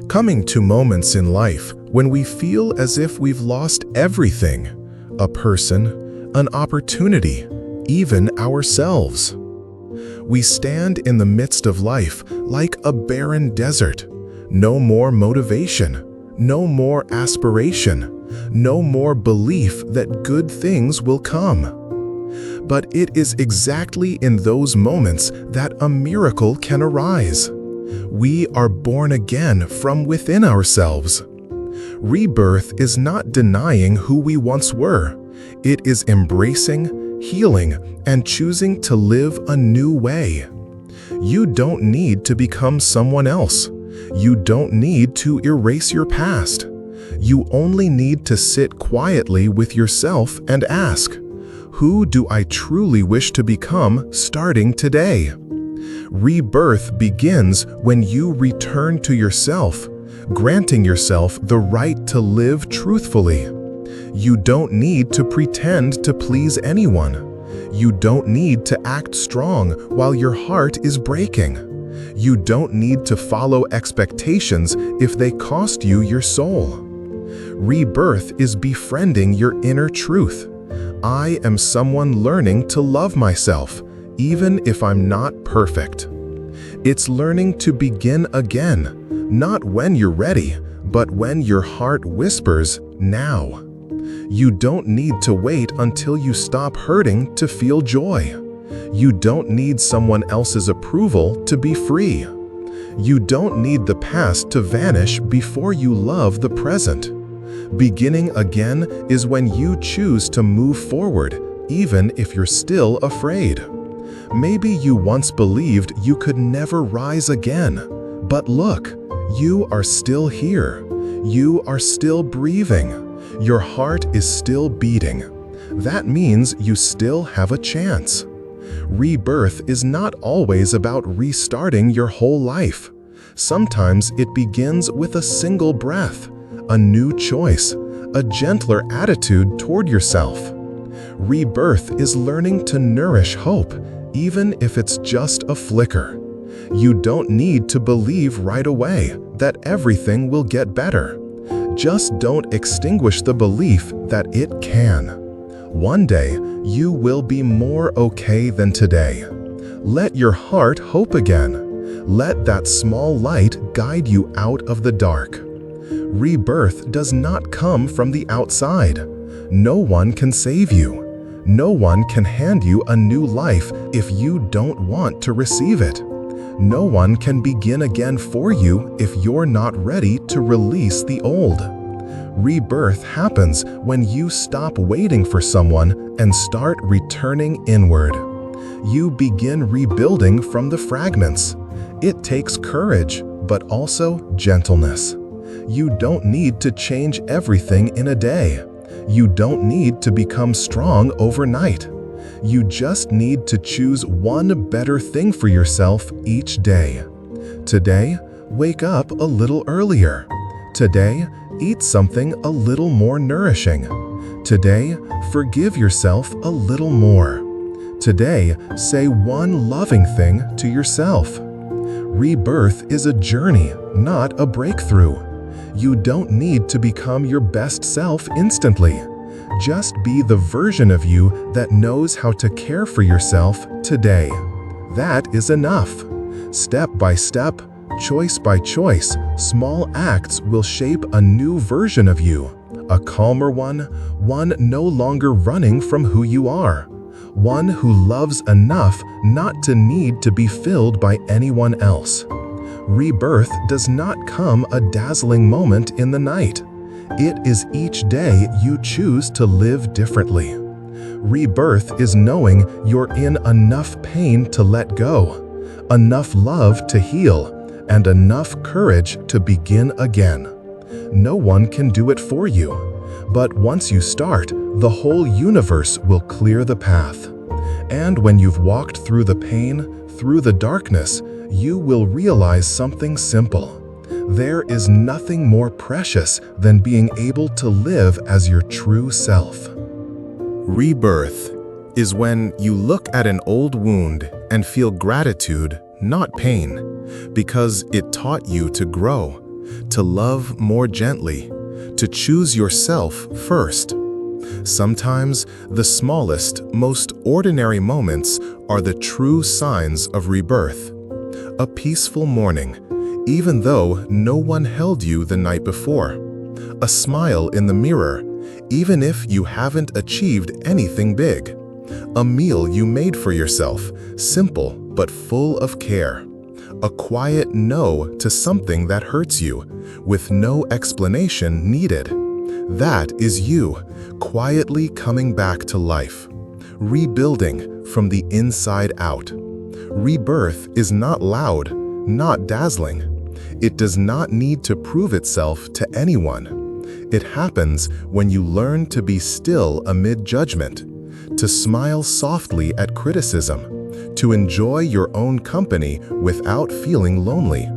coming to moments in life when we feel as if we've lost everything: a person, an opportunity, even ourselves. We stand in the midst of life like a barren desert. No more motivation, no more aspiration, no more belief that good things will come. But it is exactly in those moments that a miracle can arise. We are born again from within ourselves. Rebirth is not denying who we once were. It is embracing, healing, and choosing to live a new way. You don't need to become someone else. You don't need to erase your past. You only need to sit quietly with yourself and ask, who do I truly wish to become starting today? Rebirth begins when you return to yourself, granting yourself the right to live truthfully. You don't need to pretend to please anyone. You don't need to act strong while your heart is breaking. You don't need to follow expectations if they cost you your soul. Rebirth is befriending your inner truth. I am someone learning to love myself, even if I'm not perfect. It's learning to begin again, not when you're ready, but when your heart whispers, now. You don't need to wait until you stop hurting to feel joy. You don't need someone else's approval to be free. You don't need the past to vanish before you love the present. Beginning again is when you choose to move forward, even if you're still afraid. Maybe you once believed you could never rise again, but look, you are still here. You are still breathing. Your heart is still beating. That means you still have a chance. Rebirth is not always about restarting your whole life. Sometimes it begins with a single breath, a new choice, a gentler attitude toward yourself. Rebirth is learning to nourish hope, even if it's just a flicker. You don't need to believe right away that everything will get better. Just don't extinguish the belief that it can. One day, you will be more okay than today. Let your heart hope again. Let that small light guide you out of the dark. Rebirth does not come from the outside. No one can save you. No one can hand you a new life if you don't want to receive it. No one can begin again for you if you're not ready to release the old. Rebirth happens when you stop waiting for someone and start returning inward. You begin rebuilding from the fragments. It takes courage, but also gentleness. You don't need to change everything in a day. You don't need to become strong overnight. You just need to choose one better thing for yourself each day. Today, wake up a little earlier. Today, eat something a little more nourishing. Today, forgive yourself a little more. Today, say one loving thing to yourself. Rebirth is a journey, not a breakthrough. You don't need to become your best self instantly. Just be the version of you that knows how to care for yourself today. That is enough. Step by step, choice by choice, small acts will shape a new version of you. A calmer one no longer running from who you are. One who loves enough not to need to be filled by anyone else. Rebirth does not come a dazzling moment in the night. It is each day you choose to live differently. Rebirth is knowing you're in enough pain to let go, enough love to heal, and enough courage to begin again. No one can do it for you, but once you start, the whole universe will clear the path. And when you've walked through the pain, through the darkness, you will realize something simple. There is nothing more precious than being able to live as your true self. Rebirth is when you look at an old wound and feel gratitude, not pain, because it taught you to grow, to love more gently, to choose yourself first. Sometimes the smallest, most ordinary moments are the true signs of rebirth. A peaceful morning, even though no one held you the night before. A smile in the mirror, even if you haven't achieved anything big. A meal you made for yourself, simple but full of care. A quiet no to something that hurts you, with no explanation needed. That is you, quietly coming back to life. Rebuilding from the inside out. Rebirth is not loud, not dazzling. It does not need to prove itself to anyone. It happens when you learn to be still amid judgment, to smile softly at criticism, to enjoy your own company without feeling lonely.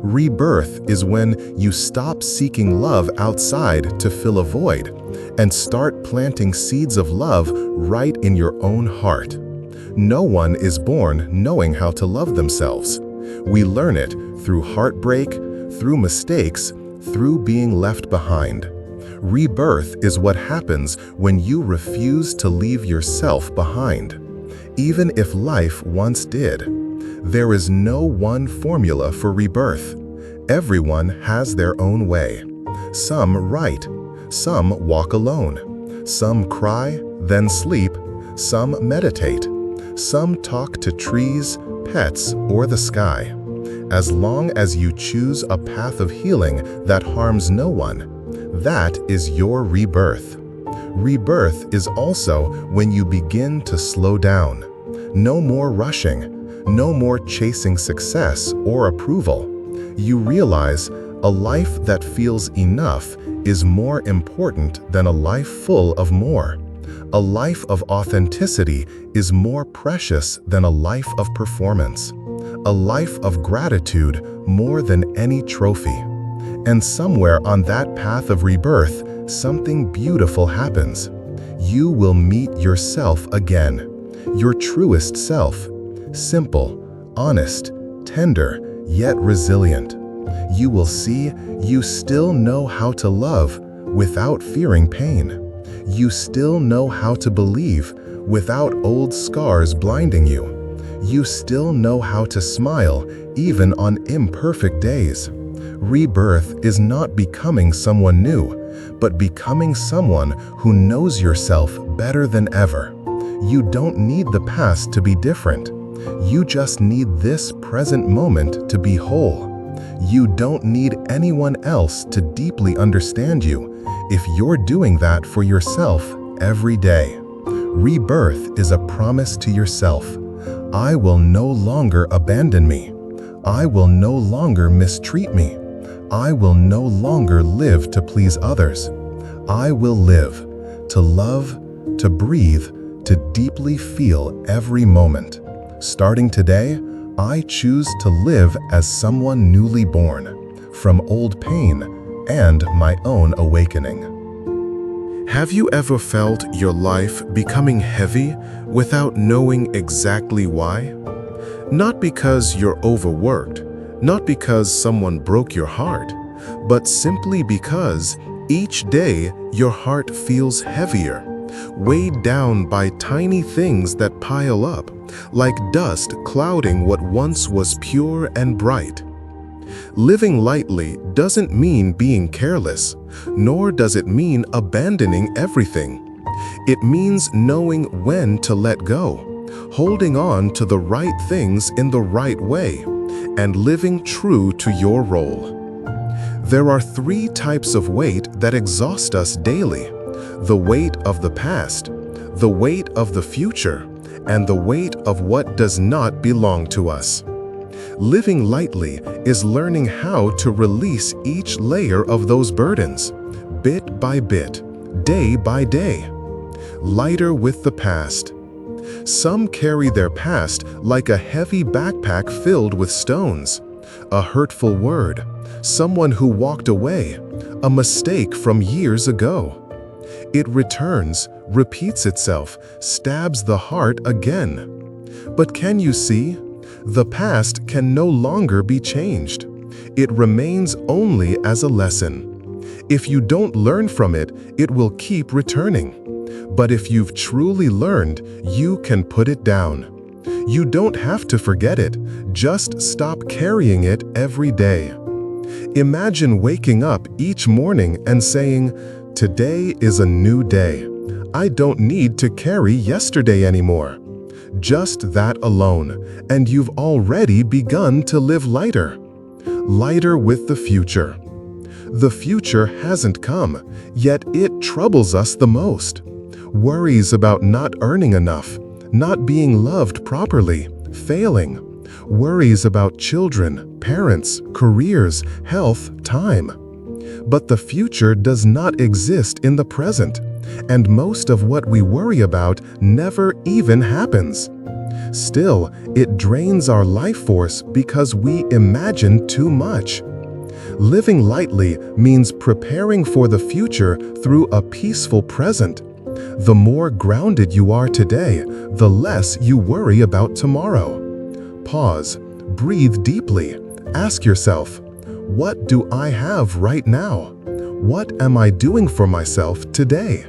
Rebirth is when you stop seeking love outside to fill a void and start planting seeds of love right in your own heart. No one is born knowing how to love themselves. We learn it through heartbreak, through mistakes, through being left behind. Rebirth is what happens when you refuse to leave yourself behind. Even if life once did. There is no one formula for rebirth. Everyone has their own way. Some write, some walk alone, some cry, then sleep, some meditate, some talk to trees, pets, or the sky. As long as you choose a path of healing that harms no one, that is your rebirth. Rebirth is also when you begin to slow down. No more rushing, no more chasing success or approval. You realize a life that feels enough is more important than a life full of more. A life of authenticity is more precious than a life of performance. A life of gratitude more than any trophy. And somewhere on that path of rebirth, something beautiful happens. You will meet yourself again, your truest self. Simple, honest, tender, yet resilient. You will see you still know how to love without fearing pain. You still know how to believe without old scars blinding you. You still know how to smile even on imperfect days. Rebirth is not becoming someone new, but becoming someone who knows yourself better than ever. You don't need the past to be different. You just need this present moment to be whole. You don't need anyone else to deeply understand you if you're doing that for yourself every day. Rebirth is a promise to yourself. I will no longer abandon me. I will no longer mistreat me. I will no longer live to please others. I will live to love, to breathe, to deeply feel every moment. Starting today, I choose to live as someone newly born, from old pain and my own awakening. Have you ever felt your life becoming heavy without knowing exactly why? Not because you're overworked, not because someone broke your heart, but simply because each day your heart feels heavier, weighed down by tiny things that pile up, like dust clouding what once was pure and bright. Living lightly doesn't mean being careless, nor does it mean abandoning everything. It means knowing when to let go, holding on to the right things in the right way, and living true to your role. There are 3 types of weight that exhaust us daily: the weight of the past, the weight of the future, and the weight of what does not belong to us. Living lightly is learning how to release each layer of those burdens, bit by bit, day by day. Lighter with the past. Some carry their past like a heavy backpack filled with stones. A hurtful word, someone who walked away, a mistake from years ago. It returns, repeats itself, stabs the heart again. But can you see? The past can no longer be changed. It remains only as a lesson. If you don't learn from it, it will keep returning. But if you've truly learned, you can put it down. You don't have to forget it, just stop carrying it every day. Imagine waking up each morning and saying, "Today is a new day. I don't need to carry yesterday anymore." Just that alone, and you've already begun to live lighter. Lighter with the future. The future hasn't come, yet it troubles us the most. Worries about not earning enough, not being loved properly, failing. Worries about children, parents, careers, health, time. But the future does not exist in the present, and most of what we worry about never even happens. Still, it drains our life force because we imagine too much. Living lightly means preparing for the future through a peaceful present. The more grounded you are today, the less you worry about tomorrow. Pause, breathe deeply, ask yourself, what do I have right now? What am I doing for myself today?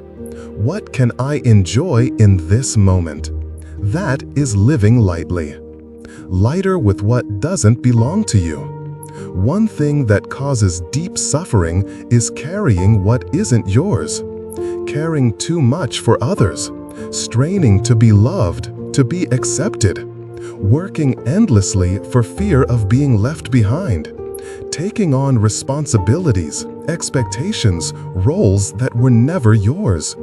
What can I enjoy in this moment? That is living lightly. Lighter with what doesn't belong to you. One thing that causes deep suffering is carrying what isn't yours. Caring too much for others, straining to be loved, to be accepted, working endlessly for fear of being left behind, taking on responsibilities, expectations, roles that were never yours.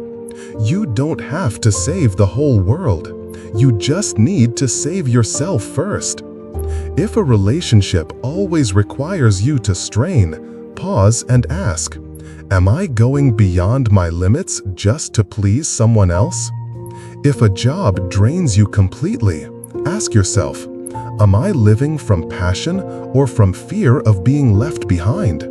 You don't have to save the whole world. You just need to save yourself first. If a relationship always requires you to strain, pause and ask, am I going beyond my limits just to please someone else? If a job drains you completely, ask yourself, am I living from passion or from fear of being left behind?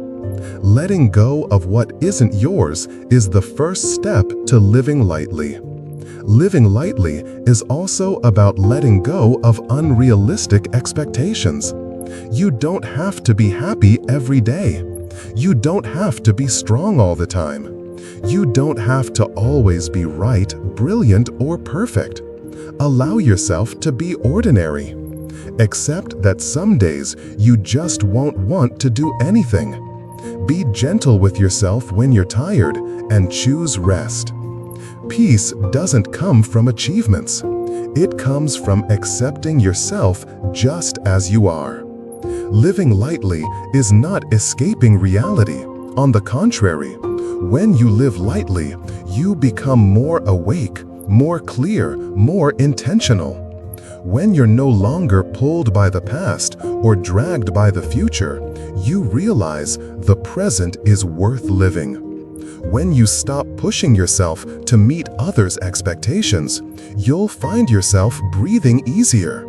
Letting go of what isn't yours is the first step to living lightly. Living lightly is also about letting go of unrealistic expectations. You don't have to be happy every day. You don't have to be strong all the time. You don't have to always be right, brilliant, or perfect. Allow yourself to be ordinary. Accept that some days you just won't want to do anything. Be gentle with yourself when you're tired and choose rest. Peace doesn't come from achievements. It comes from accepting yourself just as you are. Living lightly is not escaping reality. On the contrary, when you live lightly, you become more awake, more clear, more intentional. When you're no longer pulled by the past or dragged by the future, you realize the present is worth living. When you stop pushing yourself to meet others' expectations, you'll find yourself breathing easier.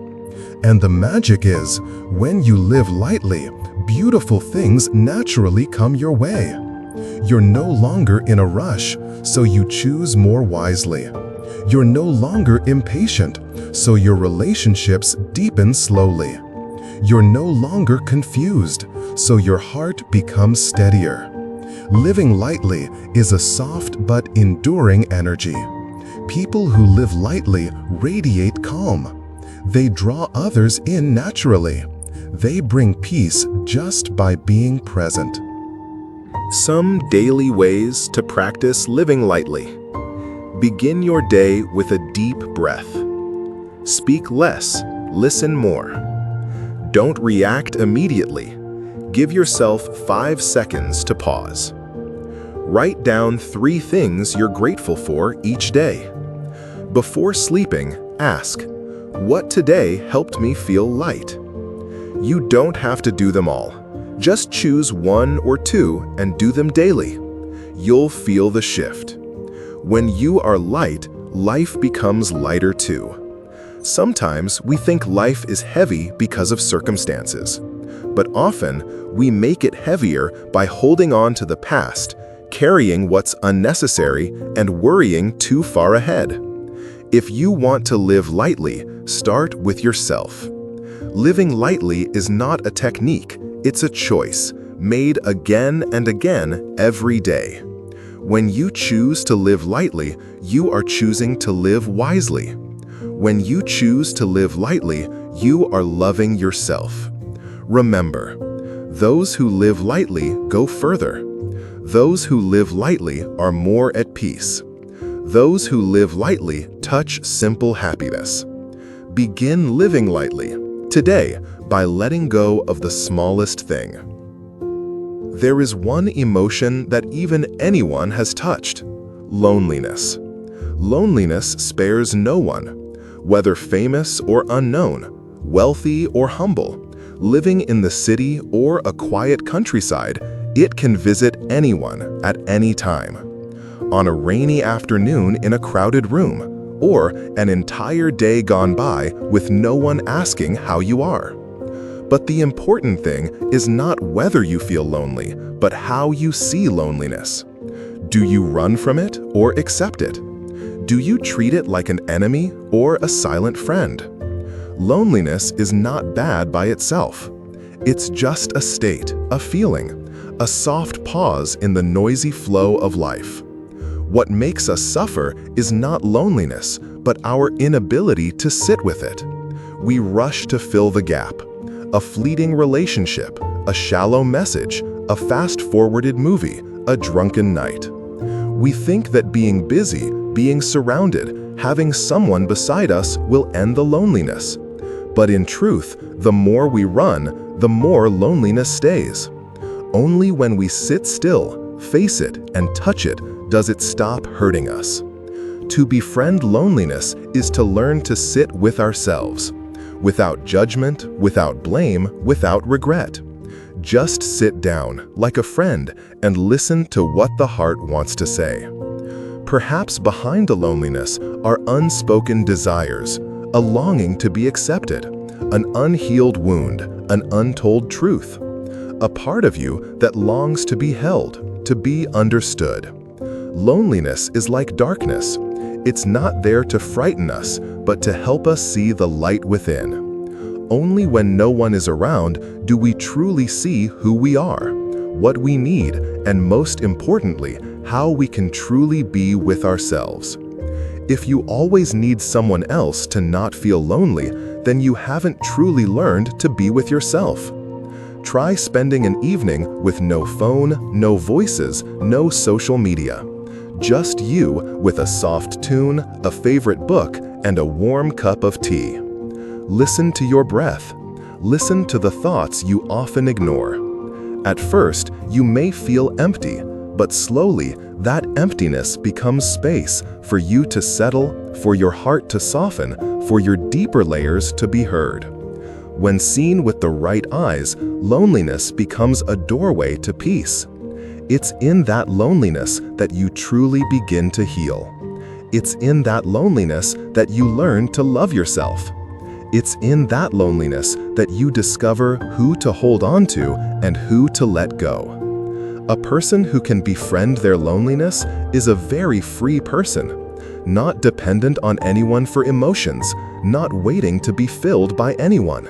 And the magic is, when you live lightly, beautiful things naturally come your way. You're no longer in a rush, so you choose more wisely. You're no longer impatient, so your relationships deepen slowly. You're no longer confused, so your heart becomes steadier. Living lightly is a soft but enduring energy. People who live lightly radiate calm. They draw others in naturally. They bring peace just by being present. Some daily ways to practice living lightly. Begin your day with a deep breath. Speak less, listen more. Don't react immediately. Give yourself 5 seconds to pause. Write down 3 things you're grateful for each day. Before sleeping, ask, what today helped me feel light? You don't have to do them all. Just choose 1 or 2 and do them daily. You'll feel the shift. When you are light, life becomes lighter too. Sometimes we think life is heavy because of circumstances, but often we make it heavier by holding on to the past, carrying what's unnecessary, and worrying too far ahead. If you want to live lightly, start with yourself. Living lightly is not a technique, It's a choice, made again and again every day. When you choose to live lightly, you are choosing to live wisely. When you choose to live lightly, you are loving yourself. Remember, those who live lightly go further. Those who live lightly are more at peace. Those who live lightly touch simple happiness. Begin living lightly today by letting go of the smallest thing. There is one emotion that even anyone has touched: loneliness. Loneliness spares no one, whether famous or unknown, wealthy or humble, living in the city or a quiet countryside. It can visit anyone at any time. On a rainy afternoon in a crowded room, or an entire day gone by with no one asking how you are. But the important thing is not whether you feel lonely, but how you see loneliness. Do you run from it or accept it? Do you treat it like an enemy or a silent friend? Loneliness is not bad by itself. It's just a state, a feeling, a soft pause in the noisy flow of life. What makes us suffer is not loneliness, but our inability to sit with it. We rush to fill the gap. A fleeting relationship, a shallow message, a fast-forwarded movie, a drunken night. We think that being busy, being surrounded, having someone beside us will end the loneliness. But in truth, the more we run, the more loneliness stays. Only when we sit still, face it, and touch it does it stop hurting us. To befriend loneliness is to learn to sit with ourselves, without judgment, without blame, without regret. Just sit down, like a friend, and listen to what the heart wants to say. Perhaps behind the loneliness are unspoken desires, a longing to be accepted, an unhealed wound, an untold truth. A part of you that longs to be held, to be understood. Loneliness is like darkness. It's not there to frighten us, but to help us see the light within. Only when no one is around do we truly see who we are, what we need, and most importantly, how we can truly be with ourselves. If you always need someone else to not feel lonely, then you haven't truly learned to be with yourself. Try spending an evening with no phone, no voices, no social media. Just you with a soft tune, a favorite book, and a warm cup of tea. Listen to your breath. Listen to the thoughts you often ignore. At first, you may feel empty, but slowly, that emptiness becomes space for you to settle, for your heart to soften, for your deeper layers to be heard. When seen with the right eyes, loneliness becomes a doorway to peace. It's in that loneliness that you truly begin to heal. It's in that loneliness that you learn to love yourself. It's in that loneliness that you discover who to hold on to and who to let go. A person who can befriend their loneliness is a very free person, not dependent on anyone for emotions, not waiting to be filled by anyone,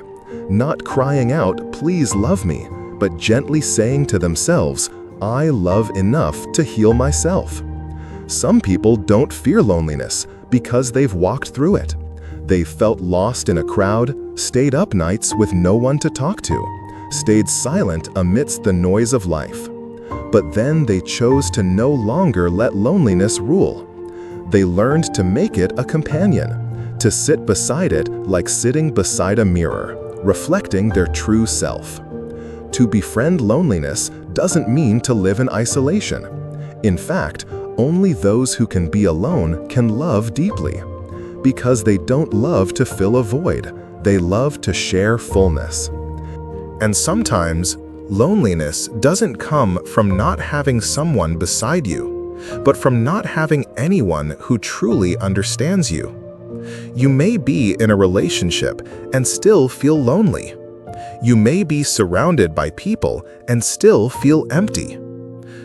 not crying out, "Please love me," but gently saying to themselves, "I love enough to heal myself." Some people don't fear loneliness because they've walked through it. They've felt lost in a crowd, stayed up nights with no one to talk to, stayed silent amidst the noise of life. But then they chose to no longer let loneliness rule. They learned to make it a companion, to sit beside it like sitting beside a mirror, reflecting their true self. To befriend loneliness doesn't mean to live in isolation. In fact, only those who can be alone can love deeply. Because they don't love to fill a void, they love to share fullness. And sometimes, loneliness doesn't come from not having someone beside you, but from not having anyone who truly understands you. You may be in a relationship and still feel lonely. You may be surrounded by people and still feel empty.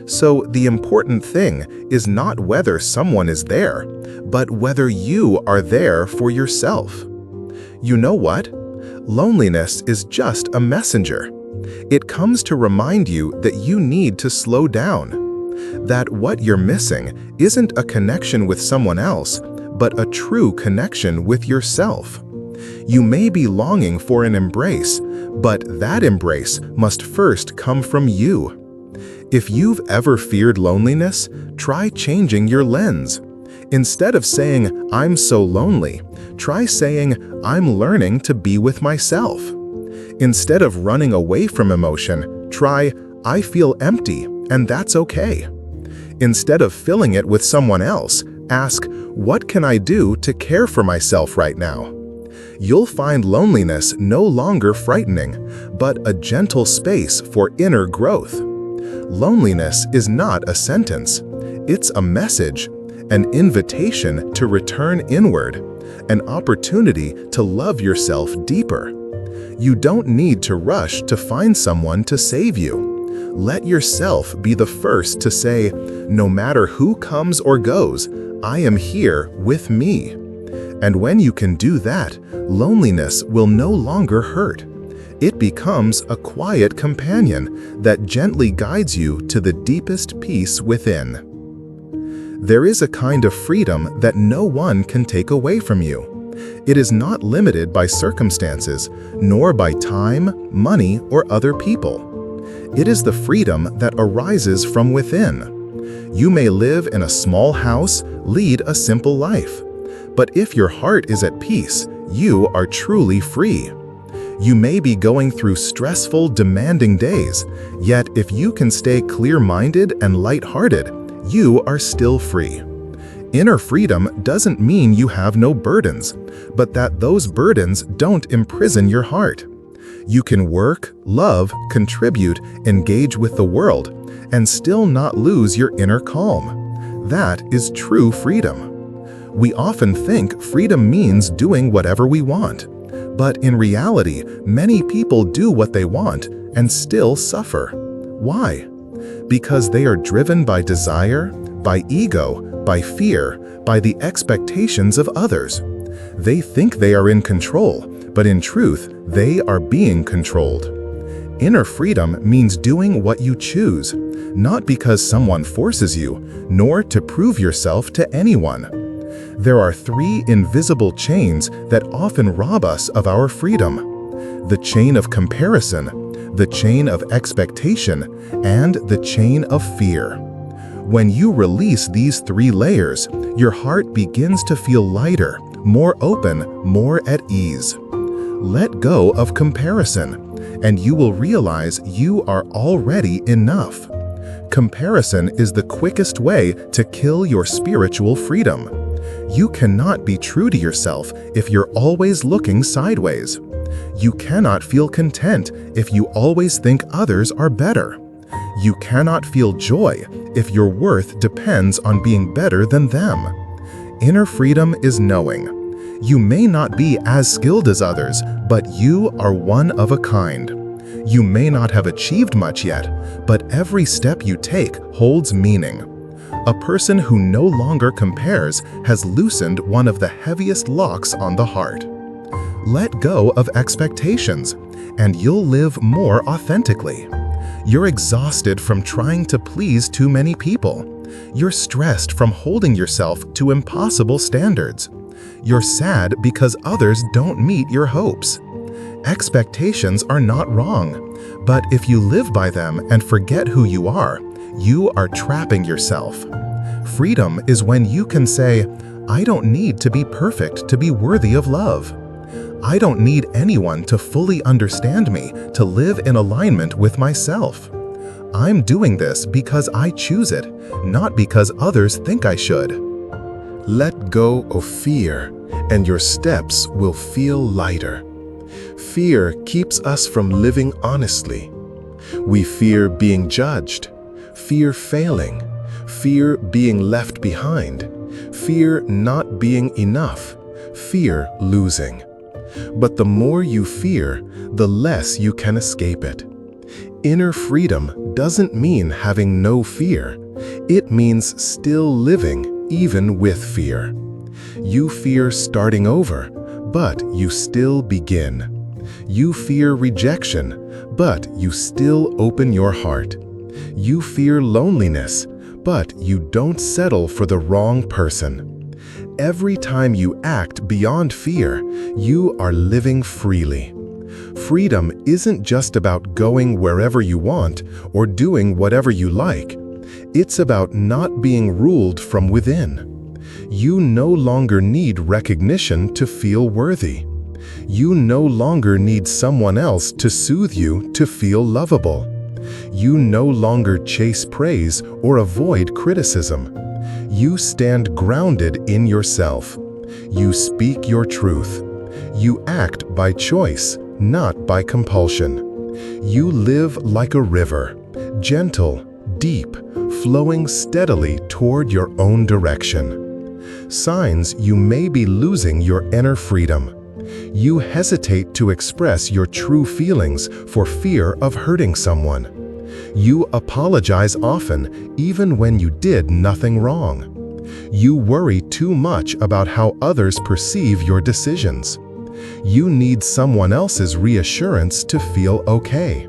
So the important thing is not whether someone is there, but whether you are there for yourself. You know what? Loneliness is just a messenger. It comes to remind you that you need to slow down, that what you're missing isn't a connection with someone else, but a true connection with yourself. You may be longing for an embrace, but that embrace must first come from you. If you've ever feared loneliness, try changing your lens. Instead of saying, "I'm so lonely," try saying, "I'm learning to be with myself." Instead of running away from emotion, try, "I feel empty, and that's okay." Instead of filling it with someone else, ask, "What can I do to care for myself right now?" You'll find loneliness no longer frightening, but a gentle space for inner growth. Loneliness is not a sentence. It's a message, an invitation to return inward, an opportunity to love yourself deeper. You don't need to rush to find someone to save you. Let yourself be the first to say, "No matter who comes or goes, I am here with me." And when you can do that, loneliness will no longer hurt. It becomes a quiet companion that gently guides you to the deepest peace within. There is a kind of freedom that no one can take away from you. It is not limited by circumstances, nor by time, money, or other people. It is the freedom that arises from within. You may live in a small house, lead a simple life. But if your heart is at peace, you are truly free. You may be going through stressful, demanding days, yet if you can stay clear-minded and light-hearted, you are still free. Inner freedom doesn't mean you have no burdens, but that those burdens don't imprison your heart. You can work, love, contribute, engage with the world, and still not lose your inner calm. That is true freedom. We often think freedom means doing whatever we want. But in reality, many people do what they want and still suffer. Why? Because they are driven by desire, by ego, by fear, by the expectations of others. They think they are in control, but in truth, they are being controlled. Inner freedom means doing what you choose, not because someone forces you, nor to prove yourself to anyone. There are three invisible chains that often rob us of our freedom: the chain of comparison, the chain of expectation, and the chain of fear. When you release these three layers, your heart begins to feel lighter, more open, more at ease. Let go of comparison, and you will realize you are already enough. Comparison is the quickest way to kill your spiritual freedom. You cannot be true to yourself if you're always looking sideways. You cannot feel content if you always think others are better. You cannot feel joy if your worth depends on being better than them. Inner freedom is knowing. You may not be as skilled as others, but you are one of a kind. You may not have achieved much yet, but every step you take holds meaning. A person who no longer compares has loosened one of the heaviest locks on the heart. Let go of expectations, and you'll live more authentically. You're exhausted from trying to please too many people. You're stressed from holding yourself to impossible standards. You're sad because others don't meet your hopes. Expectations are not wrong, but if you live by them and forget who you are trapping yourself. Freedom is when you can say, "I don't need to be perfect to be worthy of love. I don't need anyone to fully understand me to live in alignment with myself. I'm doing this because I choose it, not because others think I should." Let go of fear, and your steps will feel lighter. Fear keeps us from living honestly. We fear being judged, fear failing, fear being left behind, fear not being enough, fear losing. But the more you fear, the less you can escape it. Inner freedom doesn't mean having no fear. It means still living even with fear. You fear starting over, but you still begin. You fear rejection, but you still open your heart. You fear loneliness, but you don't settle for the wrong person. Every time you act beyond fear, you are living freely. Freedom isn't just about going wherever you want or doing whatever you like. It's about not being ruled from within. You no longer need recognition to feel worthy. You no longer need someone else to soothe you to feel lovable. You no longer chase praise or avoid criticism. You stand grounded in yourself. You speak your truth. You act by choice, not by compulsion. You live like a river, gentle, deep, flowing steadily toward your own direction. Signs you may be losing your inner freedom. You hesitate to express your true feelings for fear of hurting someone. You apologize often, even when you did nothing wrong. You worry too much about how others perceive your decisions. You need someone else's reassurance to feel okay.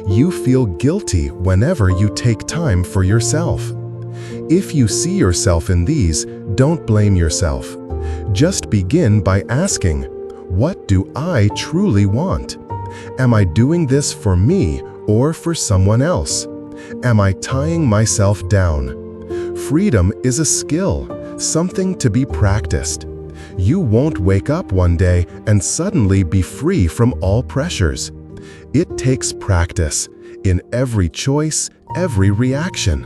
You feel guilty whenever you take time for yourself. If you see yourself in these, don't blame yourself. Just begin by asking, what do I truly want? Am I doing this for me or for someone else? Am I tying myself down? Freedom is a skill, something to be practiced. You won't wake up one day and suddenly be free from all pressures. It takes practice in every choice, every reaction.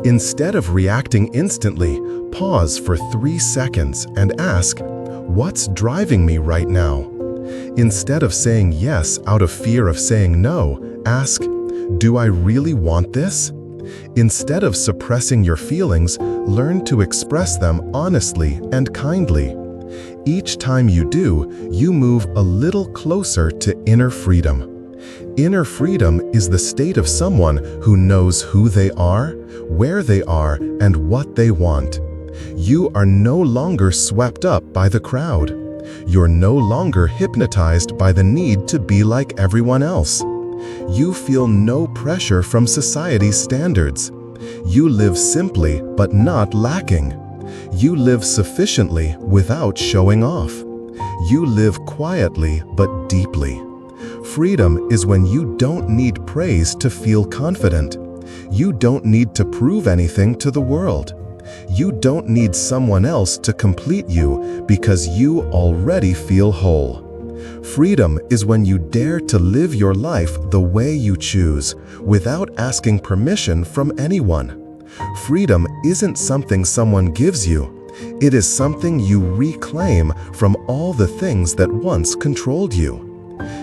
Instead of reacting instantly, pause for 3 seconds and ask, what's driving me right now? Instead of saying yes out of fear of saying no, ask, do I really want this? Instead of suppressing your feelings, learn to express them honestly and kindly. Each time you do, you move a little closer to inner freedom. Inner freedom is the state of someone who knows who they are, where they are, and what they want. You are no longer swept up by the crowd. You're no longer hypnotized by the need to be like everyone else. You feel no pressure from society's standards. You live simply but not lacking. You live sufficiently without showing off. You live quietly but deeply. Freedom is when you don't need praise to feel confident. You don't need to prove anything to the world. You don't need someone else to complete you because you already feel whole. Freedom is when you dare to live your life the way you choose, without asking permission from anyone. Freedom isn't something someone gives you. It is something you reclaim from all the things that once controlled you.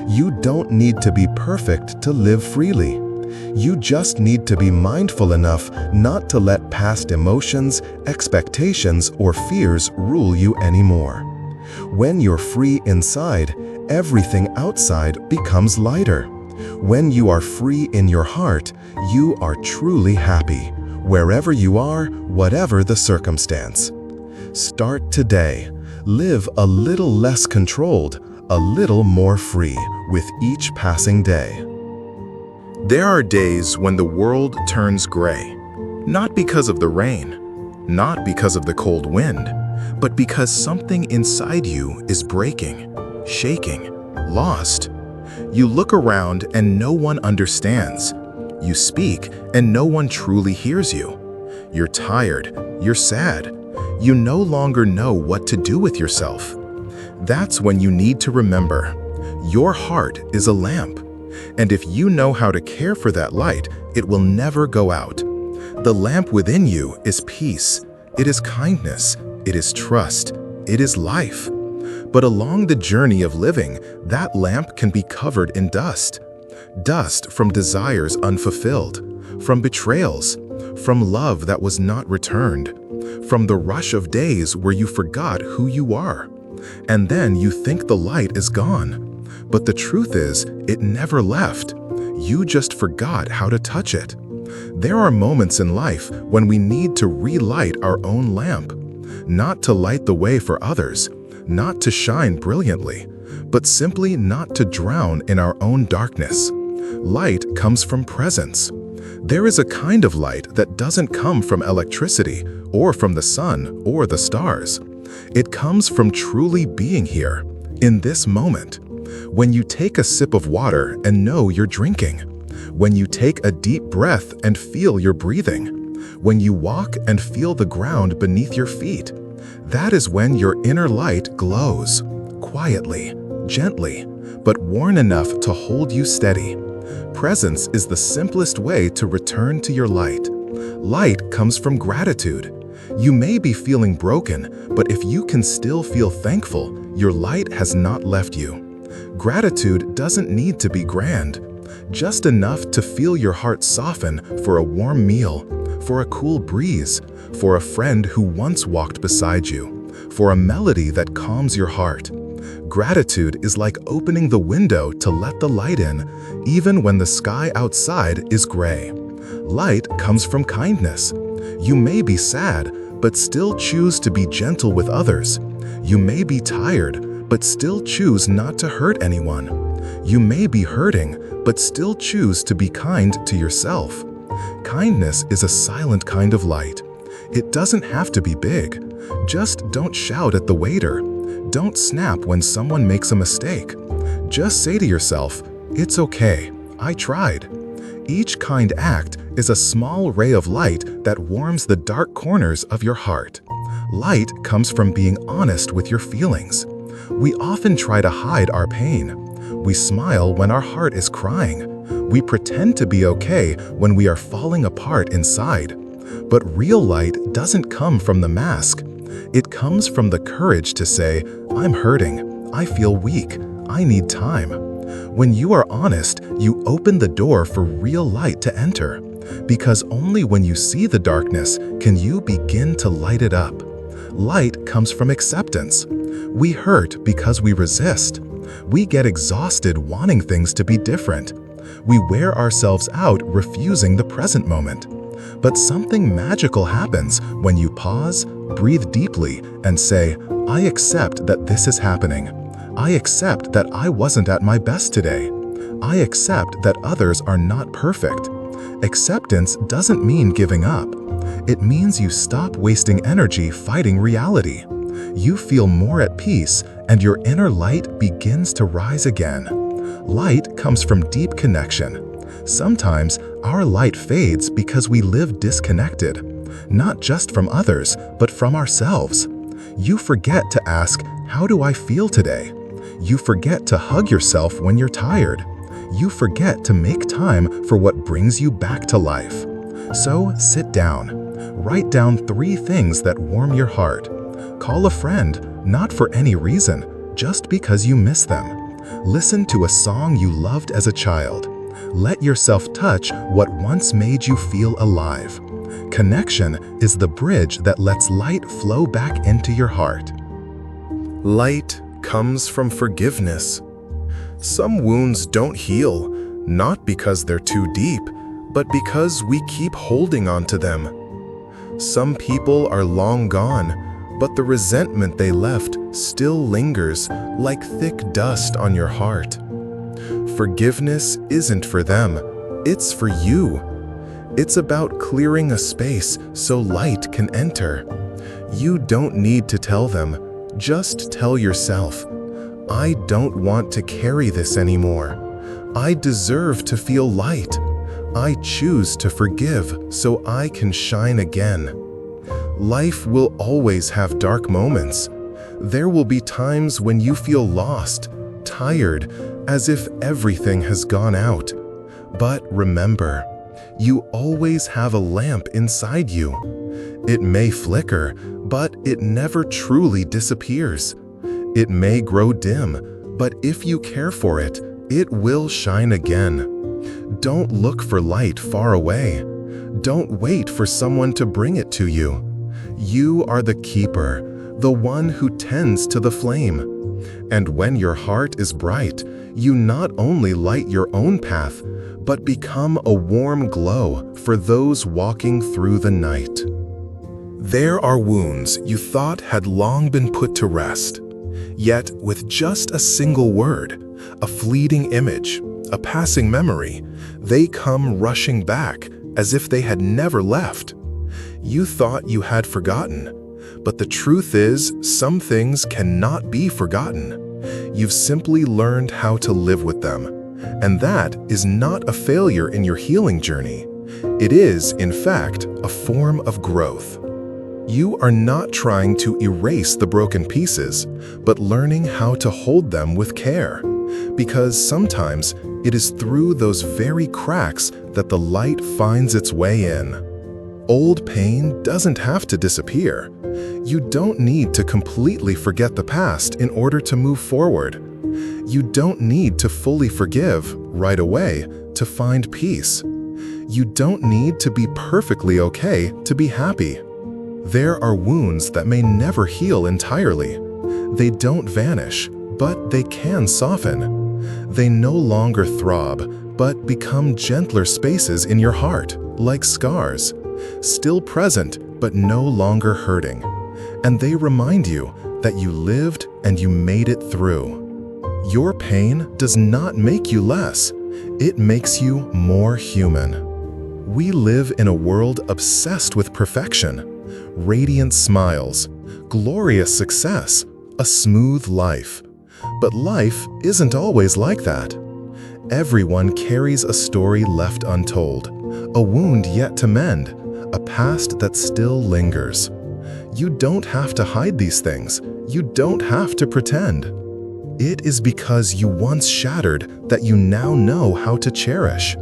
You don't need to be perfect to live freely. You just need to be mindful enough not to let past emotions, expectations, or fears rule you anymore. When you're free inside, everything outside becomes lighter. When you are free in your heart, you are truly happy, wherever you are, whatever the circumstance. Start today. Live a little less controlled, a little more free with each passing day. There are days when the world turns gray, not because of the rain, not because of the cold wind, but because something inside you is breaking, shaking, lost. You look around and no one understands. You speak and no one truly hears you. You're tired, you're sad. You no longer know what to do with yourself. That's when you need to remember, your heart is a lamp. And if you know how to care for that light, it will never go out. The lamp within you is peace, it is kindness, it is trust, it is life. But along the journey of living, that lamp can be covered in dust. Dust from desires unfulfilled, from betrayals, from love that was not returned, from the rush of days where you forgot who you are. And then you think the light is gone. But the truth is, it never left. You just forgot how to touch it. There are moments in life when we need to relight our own lamp, not to light the way for others, not to shine brilliantly, but simply not to drown in our own darkness. Light comes from presence. There is a kind of light that doesn't come from electricity or from the sun or the stars. It comes from truly being here, in this moment. When you take a sip of water and know you're drinking. When you take a deep breath and feel you're breathing. When you walk and feel the ground beneath your feet. That is when your inner light glows, quietly, gently, but worn enough to hold you steady. Presence is the simplest way to return to your light. Light comes from gratitude. You may be feeling broken, but if you can still feel thankful, your light has not left you. Gratitude doesn't need to be grand, just enough to feel your heart soften for a warm meal, for a cool breeze, for a friend who once walked beside you, for a melody that calms your heart. Gratitude is like opening the window to let the light in, even when the sky outside is gray. Light comes from kindness. You may be sad, but still choose to be gentle with others. You may be tired, but still choose not to hurt anyone. You may be hurting, but still choose to be kind to yourself. Kindness is a silent kind of light. It doesn't have to be big. Just don't shout at the waiter. Don't snap when someone makes a mistake. Just say to yourself, "It's okay, I tried." Each kind act is a small ray of light that warms the dark corners of your heart. Light comes from being honest with your feelings. We often try to hide our pain. We smile when our heart is crying. We pretend to be okay when we are falling apart inside. But real light doesn't come from the mask. It comes from the courage to say, "I'm hurting, I feel weak, I need time." When you are honest, you open the door for real light to enter. Because only when you see the darkness can you begin to light it up. Light comes from acceptance. We hurt because we resist. We get exhausted wanting things to be different. We wear ourselves out refusing the present moment. But something magical happens when you pause, breathe deeply, and say, "I accept that this is happening. I accept that I wasn't at my best today. I accept that others are not perfect." Acceptance doesn't mean giving up. It means you stop wasting energy fighting reality. You feel more at peace, and your inner light begins to rise again. Light comes from deep connection. Sometimes our light fades because we live disconnected, not just from others, but from ourselves. You forget to ask, "How do I feel today?" You forget to hug yourself when you're tired. You forget to make time for what brings you back to life. So sit down. Write down 3 things that warm your heart. Call a friend, not for any reason, just because you miss them. Listen to a song you loved as a child. Let yourself touch what once made you feel alive. Connection is the bridge that lets light flow back into your heart. Light comes from forgiveness. Some wounds don't heal, not because they're too deep, but because we keep holding on to them. Some people are long gone, but the resentment they left still lingers like thick dust on your heart. Forgiveness isn't for them, it's for you. It's about clearing a space so light can enter. You don't need to tell them, just tell yourself, "I don't want to carry this anymore. I deserve to feel light. I choose to forgive so I can shine again." Life will always have dark moments. There will be times when you feel lost, tired, as if everything has gone out. But remember, you always have a lamp inside you. It may flicker, but it never truly disappears. It may grow dim, but if you care for it, it will shine again. Don't look for light far away. Don't wait for someone to bring it to you. You are the keeper, the one who tends to the flame. And when your heart is bright, you not only light your own path, but become a warm glow for those walking through the night. There are wounds you thought had long been put to rest. Yet with just a single word, a fleeting image, a passing memory. They come rushing back as if they had never left. You thought you had forgotten, but the truth is, some things cannot be forgotten. You've simply learned how to live with them, and that is not a failure in your healing journey. It is, in fact, a form of growth. You are not trying to erase the broken pieces, but learning how to hold them with care, because sometimes it is through those very cracks that the light finds its way in. Old pain doesn't have to disappear. You don't need to completely forget the past in order to move forward. You don't need to fully forgive right away to find peace. You don't need to be perfectly okay to be happy. There are wounds that may never heal entirely. They don't vanish, but they can soften. They no longer throb, but become gentler spaces in your heart, like scars, still present but no longer hurting. And they remind you that you lived and you made it through. Your pain does not make you less. It makes you more human. We live in a world obsessed with perfection. Radiant smiles, glorious success, a smooth life. But life isn't always like that. Everyone carries a story left untold, a wound yet to mend, a past that still lingers. You don't have to hide these things. You don't have to pretend. It is because you once shattered that you now know how to cherish.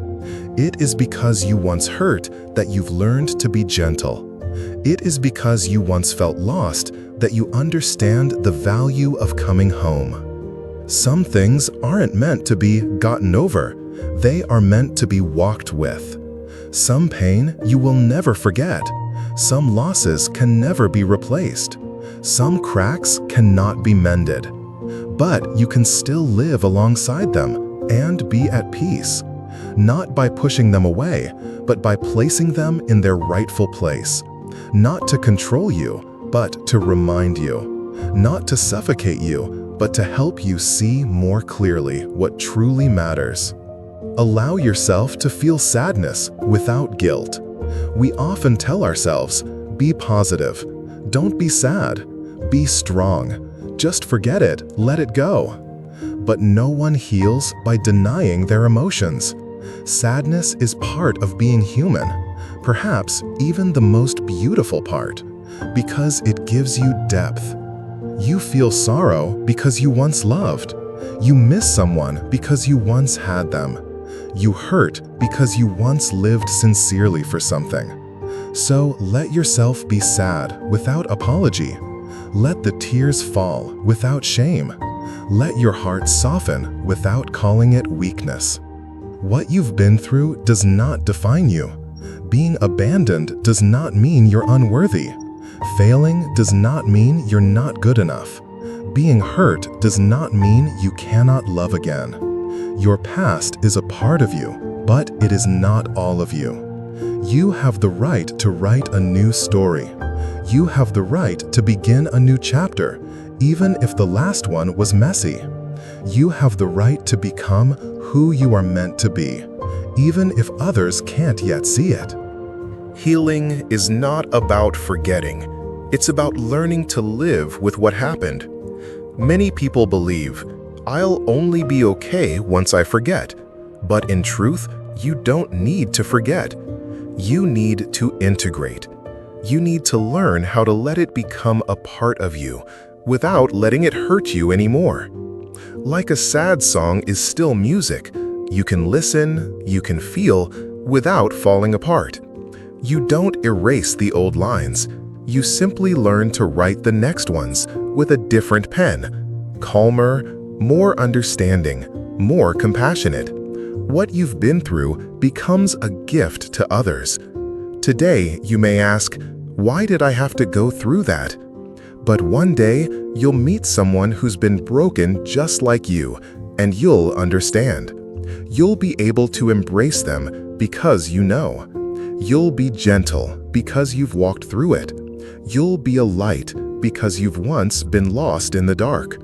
It is because you once hurt that you've learned to be gentle. It is because you once felt lost that you understand the value of coming home. Some things aren't meant to be gotten over. They are meant to be walked with. Some pain you will never forget. Some losses can never be replaced. Some cracks cannot be mended. But you can still live alongside them and be at peace. Not by pushing them away, but by placing them in their rightful place. Not to control you, but to remind you. Not to suffocate you, but to help you see more clearly what truly matters. Allow yourself to feel sadness without guilt. We often tell ourselves, be positive. Don't be sad. Be strong. Just forget it. Let it go. But no one heals by denying their emotions. Sadness is part of being human, perhaps even the most beautiful part, because it gives you depth. You feel sorrow because you once loved. You miss someone because you once had them. You hurt because you once lived sincerely for something. So let yourself be sad without apology. Let the tears fall without shame. Let your heart soften without calling it weakness. What you've been through does not define you. Being abandoned does not mean you're unworthy. Failing does not mean you're not good enough. Being hurt does not mean you cannot love again. Your past is a part of you, but it is not all of you. You have the right to write a new story. You have the right to begin a new chapter, even if the last one was messy. You have the right to become who you are meant to be, even if others can't yet see it. Healing is not about forgetting. It's about learning to live with what happened. Many people believe, I'll only be okay once I forget. But in truth, you don't need to forget. You need to integrate. You need to learn how to let it become a part of you without letting it hurt you anymore. Like a sad song is still music. You can listen, you can feel, without falling apart. You don't erase the old lines. You simply learn to write the next ones with a different pen, calmer, more understanding, more compassionate. What you've been through becomes a gift to others. Today, you may ask, why did I have to go through that? But one day, you'll meet someone who's been broken just like you, and you'll understand. You'll be able to embrace them because you know. You'll be gentle because you've walked through it. You'll be a light because you've once been lost in the dark.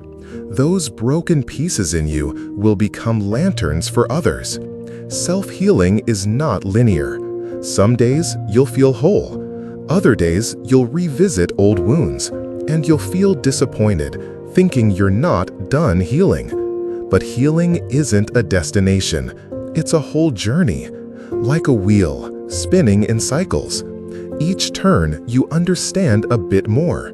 Those broken pieces in you will become lanterns for others. Self-healing is not linear. Some days you'll feel whole. Other days you'll revisit old wounds, and you'll feel disappointed, thinking you're not done healing. But healing isn't a destination. It's a whole journey, like a wheel, spinning in cycles. Each turn, you understand a bit more.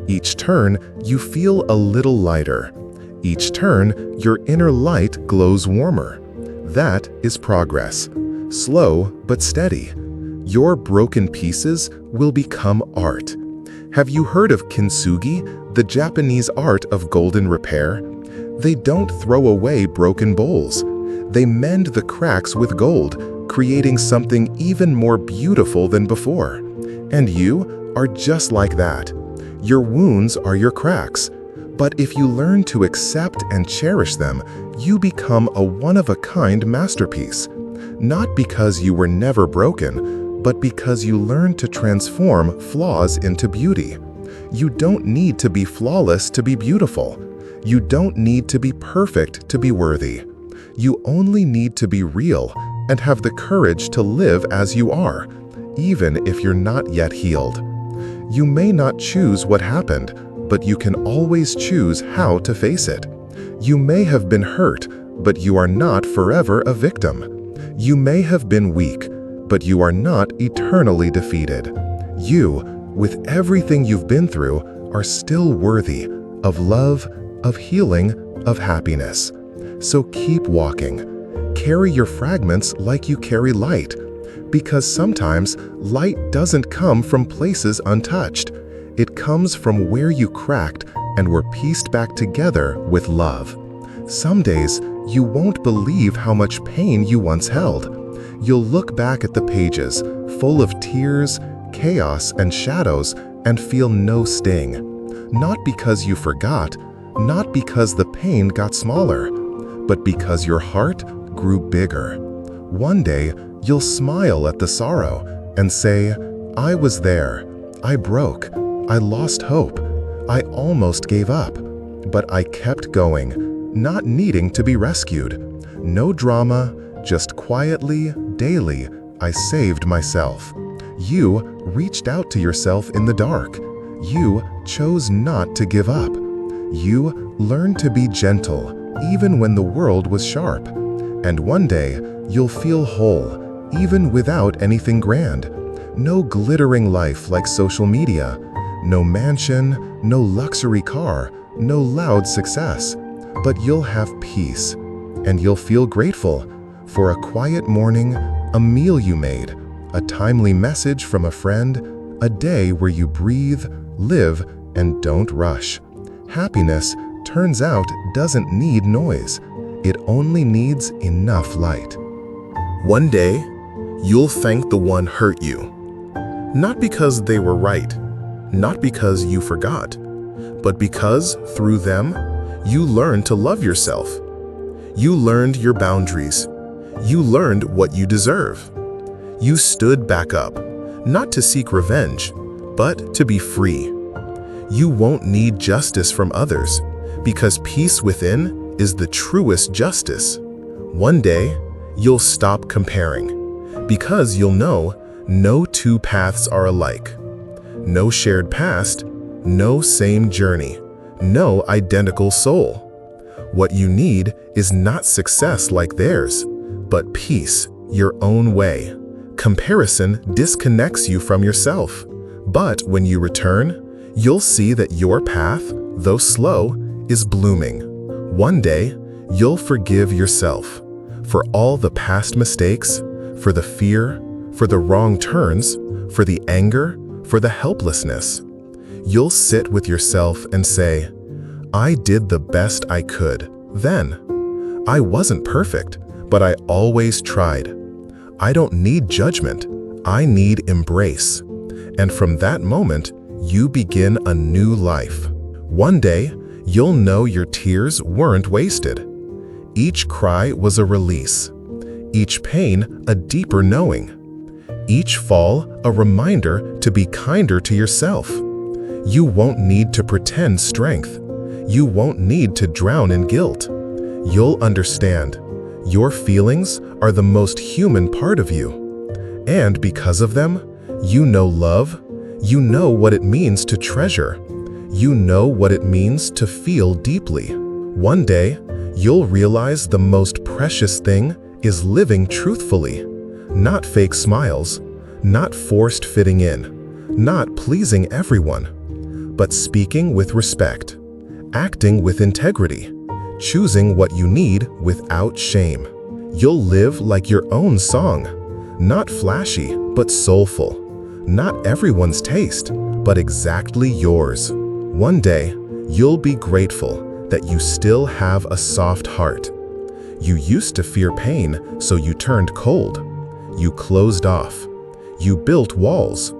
Each turn, you feel a little lighter. Each turn, your inner light glows warmer. That is progress. Slow but steady. Your broken pieces will become art. Have you heard of kintsugi, the Japanese art of golden repair? They don't throw away broken bowls. They mend the cracks with gold, creating something even more beautiful than before. And you are just like that. Your wounds are your cracks. But if you learn to accept and cherish them, you become a one-of-a-kind masterpiece. Not because you were never broken, but because you learned to transform flaws into beauty. You don't need to be flawless to be beautiful. You don't need to be perfect to be worthy. You only need to be real and have the courage to live as you are, even if you're not yet healed. You may not choose what happened, but you can always choose how to face it. You may have been hurt, but you are not forever a victim. You may have been weak, but you are not eternally defeated. You, with everything you've been through, are still worthy of love, of healing, of happiness. So keep walking. Carry your fragments like you carry light, because sometimes light doesn't come from places untouched. It comes from where you cracked and were pieced back together with love. Some days, you won't believe how much pain you once held. You'll look back at the pages, full of tears, chaos, and shadows, and feel no sting. Not because you forgot, not because the pain got smaller, but because your heart grew bigger. One day, you'll smile at the sorrow and say, "I was there. I broke. I lost hope. I almost gave up. But I kept going, not needing to be rescued. No drama, just quietly, daily, I saved myself." You reached out to yourself in the dark. You chose not to give up. You learned to be gentle, even when the world was sharp. And one day, you'll feel whole, even without anything grand. No glittering life like social media. No mansion, no luxury car, no loud success. But you'll have peace, and you'll feel grateful for a quiet morning, a meal you made, a timely message from a friend, a day where you breathe, live, and don't rush. Happiness, turns out, doesn't need noise. It only needs enough light. One day, you'll thank the one hurt you. Not because they were right, not because you forgot, but because, through them, you learned to love yourself. You learned your boundaries. You learned what you deserve. You stood back up, not to seek revenge, but to be free. You won't need justice from others, because peace within is the truest justice. One day, you'll stop comparing, because you'll know no two paths are alike. No shared past, no same journey, no identical soul. What you need is not success like theirs, but peace, your own way. Comparison disconnects you from yourself. But when you return, you'll see that your path, though slow, is blooming. One day, you'll forgive yourself for all the past mistakes, for the fear, for the wrong turns, for the anger, for the helplessness. You'll sit with yourself and say, "I did the best I could then. I wasn't perfect, but I always tried. I don't need judgment, I need embrace." And from that moment, you begin a new life. One day, you'll know your tears weren't wasted. Each cry was a release. Each pain, a deeper knowing. Each fall, a reminder to be kinder to yourself. You won't need to pretend strength. You won't need to drown in guilt. You'll understand. Your feelings are the most human part of you. And because of them, you know love. You know what it means to treasure. You know what it means to feel deeply. One day, you'll realize the most precious thing is living truthfully. Not fake smiles, not forced fitting in, not pleasing everyone, but speaking with respect, acting with integrity, choosing what you need without shame. You'll live like your own song, not flashy, but soulful, not everyone's taste, but exactly yours. One day, you'll be grateful that you still have a soft heart. You used to fear pain, so you turned cold. You closed off. You built walls.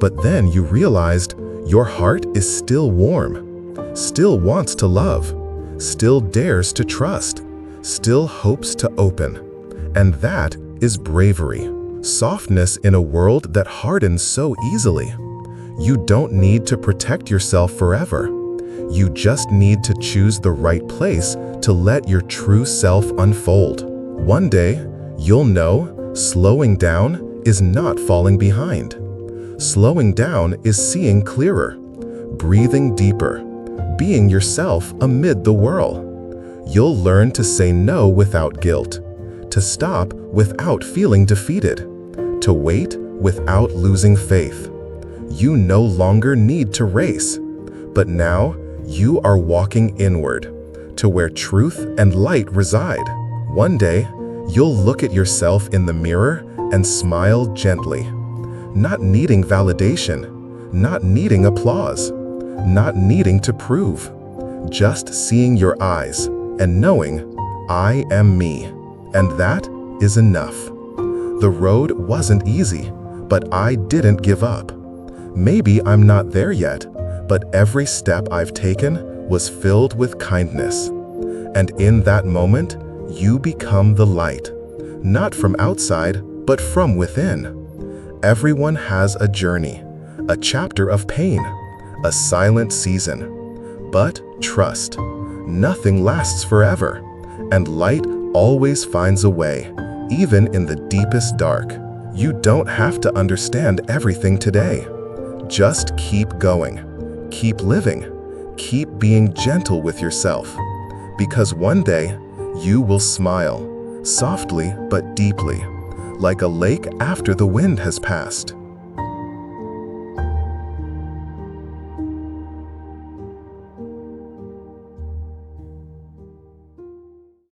But then you realized your heart is still warm, still wants to love, still dares to trust, still hopes to open. And that is bravery. Softness in a world that hardens so easily. You don't need to protect yourself forever. You just need to choose the right place to let your true self unfold. One day, you'll know slowing down is not falling behind. Slowing down is seeing clearer, breathing deeper, being yourself amid the whirl. You'll learn to say no without guilt, to stop without feeling defeated, to wait without losing faith. You no longer need to race, but now you are walking inward, to where truth and light reside. One day, you'll look at yourself in the mirror and smile gently, not needing validation, not needing applause, not needing to prove, just seeing your eyes and knowing, I am me, and that is enough. The road wasn't easy, but I didn't give up. Maybe I'm not there yet, but every step I've taken was filled with kindness. And in that moment, you become the light, not from outside, but from within. Everyone has a journey, a chapter of pain, a silent season. But trust, nothing lasts forever, and light always finds a way, even in the deepest dark. You don't have to understand everything today. Just keep going, keep living, keep being gentle with yourself, because one day you will smile, softly but deeply, like a lake after the wind has passed.